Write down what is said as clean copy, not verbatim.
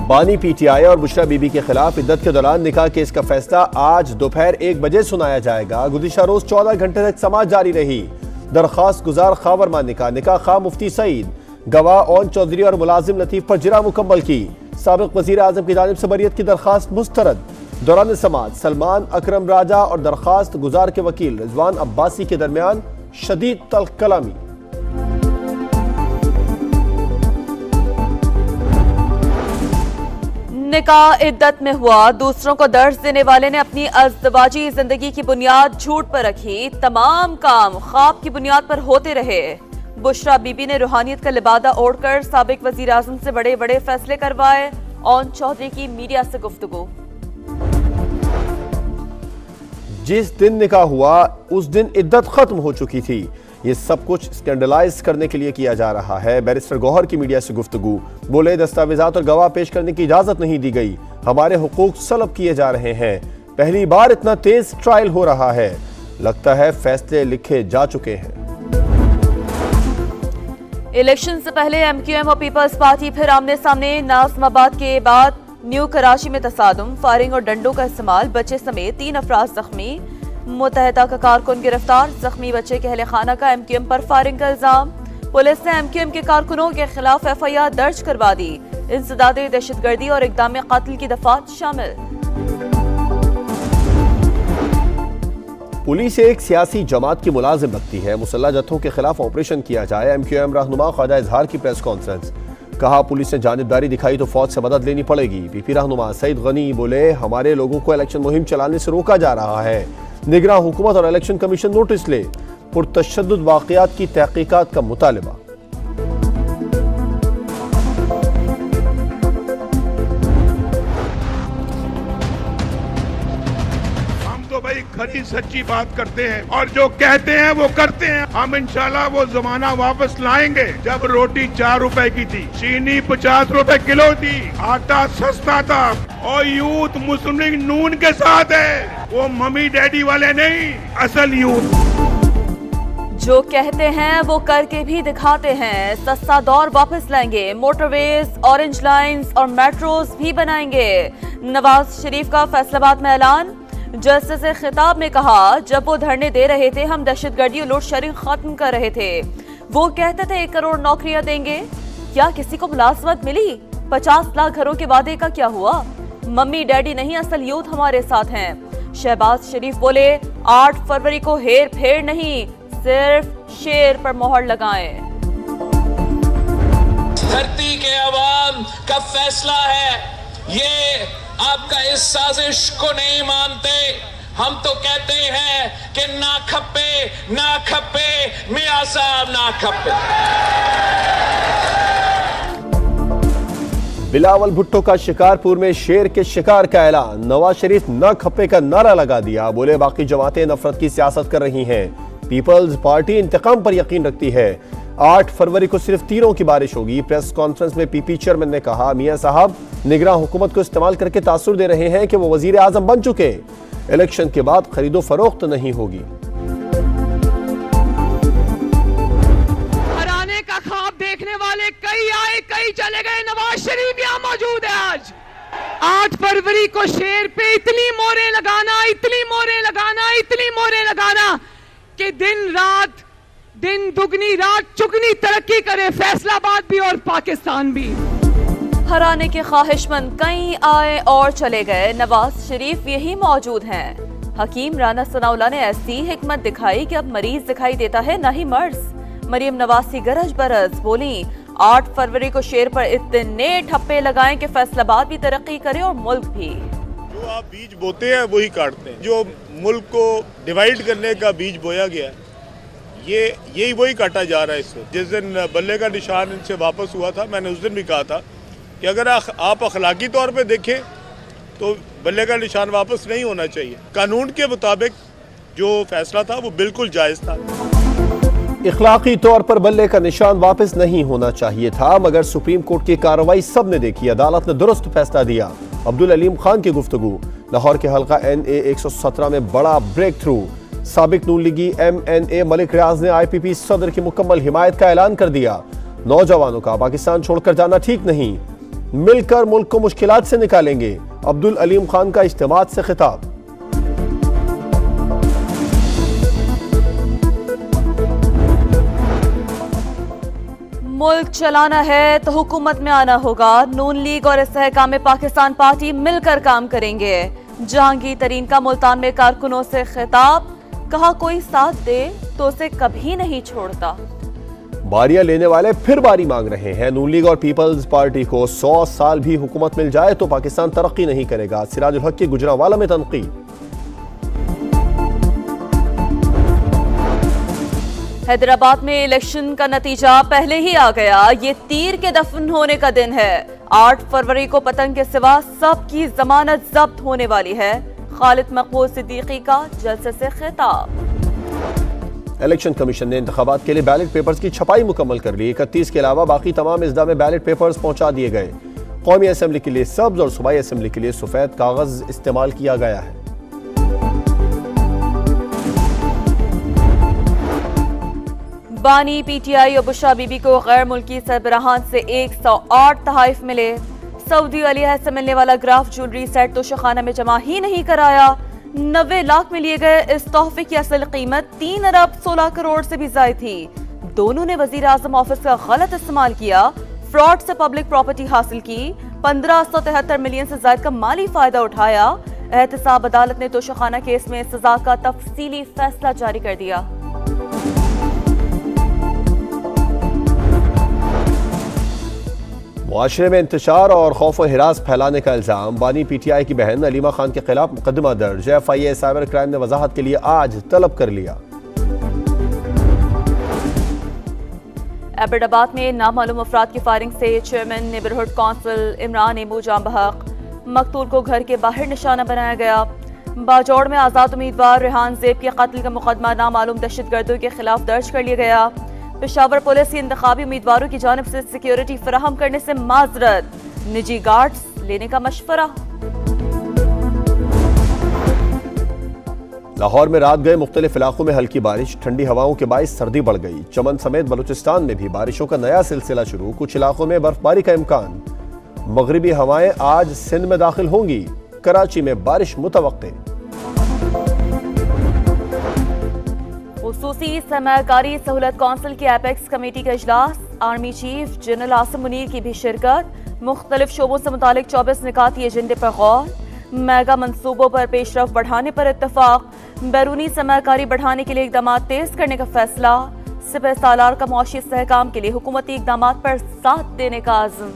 बानी पीटीआई और बुशरा बीबी के खिलाफ इद्दत के दौरान निकाह केस का फैसला आज दोपहर 1 बजे सुनाया जाएगा। गुज़िश्ता रोज 14 घंटे तक समाअत जारी रही। दरखास्त गुजार खावर मान निकाह खा मुफ्ती सईद, गवाह ओन चौधरी और मुलाजिम लतीफ पर जिरा मुकम्मल की। साबिक वज़ीर आज़म की जानिब से बरियत की दरखास्त मुस्तरद। दौरान समाअत सलमान अकरम राजा और दरखास्त गुजार के वकील रिजवान अब्बासी के दरमियान शदीद तल्ख कलामी। निकाह इद्दत में हुआ, दूसरों को दर्ज देने वाले ने अपनी अज़दवाजी जिंदगी की बुनियाद झूठ पर रखी। तमाम काम ख्वाब की बुनियाद पर होते रहे। बुशरा बीबी ने रूहानियत का लिबादा ओढ़कर साबिक वज़ीर आज़म से बड़े बड़े फैसले करवाए। ओन चौधरी की मीडिया से गुफ्तगू। जिस दिन निकाह हुआ उस दिन इद्दत खत्म हो चुकी थी। ये सब कुछ स्कैंडलाइज करने के लिए किया जा रहा है। बैरिस्टर गौहर की मीडिया से गुफ्तगू। बोले दस्तावेजात और गवाह पेश करने की इजाजत नहीं दी गई, हमारे हुकूक सलब किए जा रहे हैं। पहली बार इतना तेज ट्रायल हो रहा है, लगता है फैसले लिखे जा चुके हैं। इलेक्शन से पहले एमक्यूएम और पीपल्स पार्टी फिर आमने सामने। नाज़िमाबाद के बाद न्यू कराची में तसादुम, फायरिंग और डंडों का इस्तेमाल, बच्चे समेत 3 अफराद जख्मी। मुत्तहदा का कारकुन गिरफ्तार, जख्मी बच्चे के अहले खाना का एमक्यूएम पर फायरिंग का इल्जाम। पुलिस ने एमक्यूएम के कारकुनों के खिलाफ एफआईआर दर्ज करवा दी। इंसदादे दहशतगर्दी और इक़दाम कत्ल की दफात शामिल। पुलिस एक सियासी जमात की मुलाजिम रखती है, मुसल्लह जत्थों के खिलाफ ऑपरेशन किया जाए। एमक्यूएम रहनुमा ख्वाजा इजहार की प्रेस कॉन्फ्रेंस। कहा पुलिस ने जानिबदारी दिखाई तो फौज से मदद लेनी पड़ेगी। पीपी रहनुमा सईद गनी बोले हमारे लोगों को इलेक्शन मुहिम चलाने से रोका जा रहा है। निगरान हुकूमत और इलेक्शन कमीशन नोटिस ले। पुरतशद्दुद वाक़यात की तहकीकात का मुतालबा। भाई खरी सच्ची बात करते हैं और जो कहते हैं वो करते हैं। हम इंशाल्लाह वो जमाना वापस लाएंगे जब रोटी 4 रुपए की थी, चीनी 50 रुपए किलो थी, आटा सस्ता था और यूथ मुस्लिम लीग नून के साथ है, वो मम्मी डैडी वाले नहीं, असल यूथ। जो कहते हैं वो करके भी दिखाते हैं। सस्ता दौर वापस लाएंगे, मोटरवेज, ऑरेंज लाइंस और मेट्रोज भी बनाएंगे। नवाज शरीफ का फैसलाबाद में ऐलान। जस्टिस से खिताब में कहा जब वो धरने दे रहे थे हम दहशतगर्दी और लोड शेडिंग खत्म कर रहे थे। वो कहते थे 1 करोड़ नौकरियां देंगे, क्या किसी को मुलाजमत मिली? 50 लाख घरों के वादे का क्या हुआ? मम्मी डैडी नहीं, असल यूथ हमारे साथ हैं। शहबाज शरीफ बोले 8 फरवरी को हेर फेर नहीं, सिर्फ शेर पर मोहर लगाएं। धरती के अवाम का फैसला है, ये आपका इस साजिश को नहीं मानते। हम तो कहते हैं कि ना खप्पे मियां साहब ना खप्पे। बिलावल भुट्टो का शिकारपुर में शेर के शिकार का ऐलान। नवाज शरीफ न खप्पे का नारा लगा दिया। बोले बाकी जमातें नफरत की सियासत कर रही हैं, पीपल्स पार्टी इंतकाम पर यकीन रखती है। 8 फरवरी को सिर्फ तीरों की बारिश होगी। प्रेस कॉन्फ्रेंस में पीपी चेयरमैन ने कहा मियां साहब निगरान हुकूमत को इस्तेमाल करके तासुर दे रहे हैं कि वो वजीर आजम बन चुके। इलेक्शन के बाद खरीदो फरोख्त नहीं होगी। हराने का ख्वाब देखने वाले कई आए कई चले गए। नवाज शरीफ यहाँ मौजूद है। आज 8 फरवरी को शेर पे इतनी मोहरें लगाना, इतनी मोहरें लगाना, इतनी मोहरें लगाना कि दिन दुगनी रात चुगनी तरक्की करे फैसलाबाद भी और पाकिस्तान भी। हराने के ख्वाहिशमंद कई आए और चले गए, नवाज शरीफ यही मौजूद हैं। हकीम राना सनाउल्लाह ने ऐसी हिकमत दिखाई कि अब मरीज दिखाई देता है ना ही मर्ज। मरियम नवाज गरज बरस बोली 8 फरवरी को शेर पर इतने ठप्पे लगाएं कि फैसलाबाद भी तरक्की करे और मुल्क भी। जो आप बीज बोते हैं वही काटते हैं। जो मुल्क को डिवाइड करने का बीज बोया गया है यही वही काटा जा रहा है इस वक्त। जिस दिन बल्ले का निशान इनसे वापस हुआ था, मैंने उस दिन भी कहा था कि अगर आप अखलाकी तौर पे देखें तो बल्ले का निशान वापस नहीं होना चाहिए। कानून के मुताबिक जो फैसला था वो बिल्कुल जायज़ था। इखलाकी तौर पर बल्ले का निशान वापस नहीं होना चाहिए था, मगर सुप्रीम कोर्ट की कार्रवाई सबने देखी। अदालत ने दुरुस्त फैसला दिया। अब्दुल अलीम खान की गुफ्तगू। लाहौर के हल्का NA 117 में बड़ा ब्रेक थ्रू। साबिक नून लीगी MNA मलिक रियाज ने IPP सदर की मुकम्मल हिमायत का ऐलान कर दिया। नौजवानों का पाकिस्तान छोड़कर जाना ठीक नहीं। मिलकर मुल्क को मुश्किलात से निकालेंगे। अब्दुल अलीम खान का इज्तिमा से खिताब। मुल्क चलाना है तो हुकूमत में आना होगा। नून लीग और इस्तेहकाम पाकिस्तान पार्टी मिलकर काम करेंगे। जहांगीर तरीन का मुल्तान में कारकुनों से खिताब, कहा कोई साथ दे तो उसे कभी नहीं छोड़ता। बारियां लेने वाले फिर बारी मांग रहे हैं। नून लीग और पीपल्स पार्टी को 100 साल भी हुकूमत मिल जाए तो पाकिस्तान तरक्की नहीं करेगा। सिराजुल हक की गुजरांवाला में तनकीद। हैदराबाद में इलेक्शन का नतीजा पहले ही आ गया। ये तीर के दफन होने का दिन है। 8 फरवरी को पतंग के सिवा सबकी जमानत जब्त होने वाली है। खालिद मकबूल सिद्दीकी का जलसे से खिताब। इलेक्शन कमीशन ने इंतखाबात के लिए बैलेट पेपर्स की छपाई मुकम्मल कर ली। 31 के अलावा बाकी तमाम इज़्दा में बैलेट पेपर्स पहुंचा दिए गए। कौमी असम्बली के लिए सब्ज और सूबाई असम्बली के लिए सफेद कागज इस्तेमाल किया गया है। बानी पीटीआई और बुशरा बीबी को गैर मुल्की सरबराहान से 108 तहाइफ मिले। सऊदी अलिया से मिलने वाला ग्राफ ज्वेलरी सेट तो शखाना में जमा ही नहीं कराया। 90 लाख में लिए गए इस तोहफे की असल कीमत 3 अरब 16 करोड़ से भी ज्यादा थी। दोनों ने वजीर आजम ऑफिस का गलत इस्तेमाल किया, फ्रॉड से पब्लिक प्रॉपर्टी हासिल की, 1573 मिलियन से ज्यादा का माली फायदा उठाया। एहतसाब अदालत ने तोशाखाना केस में सजा का तफसीली फैसला जारी कर दिया। मुआशरे में इंतशार और खौफ व हिरास फैलाने का इल्जाम। बानी पीटीआई की बहन अलीमा खान के खिलाफ मुकदमा दर्ज। FIA साइबर क्राइम ने वजाहत के लिए आज तलब कर लिया। एबटाबाद में नामालूम अफराद की फायरिंग से चेयरमैन नेबरहुड काउंसिल इमरान एमू जाम बहक, मकतूल को घर के बाहर निशाना बनाया गया। बाजौड़ में आजाद उम्मीदवार रेहान ज़ेब के कत्ल का मुकदमा नामालूम दहशतगर्दों के खिलाफ दर्ज कर लिया गया। पेशावर पुलिस की इंतखाबी उम्मीदवारों की जानिब से सिक्योरिटी फराहम करने से माजरत, निजी गार्ड्स लेने का मशवरा। लाहौर में रात गए मुख्तलिफ इलाकों में हल्की बारिश, ठंडी हवाओं के बाइस सर्दी बढ़ गई। चमन समेत बलूचिस्तान में भी बारिशों का नया सिलसिला शुरू। कुछ इलाकों में बर्फबारी का इम्कान। मगरिबी हवाएं आज सिंध में दाखिल होंगी। कराची में बारिश मुतवक्के। खुसूसी सरमायाकारी सहूलत काउंसिल की एपेक्स कमेटी का इजलास, army chief general Asim Munir की भी शिरकत। मुख्तलिफ शोबों से मुतालिक 24 निकाती एजेंडे पर गौर। मेगा मंसूबों पर पेशरफ बढ़ाने पर इत्तफाक। बैरूनी सरमायाकारी बढ़ाने के लिए इकदाम तेज करने का फैसला। सिपह सालार का मुआशी इस्तेहकाम के लिए हुकूमती इकदाम पर साथ देने का आज़म।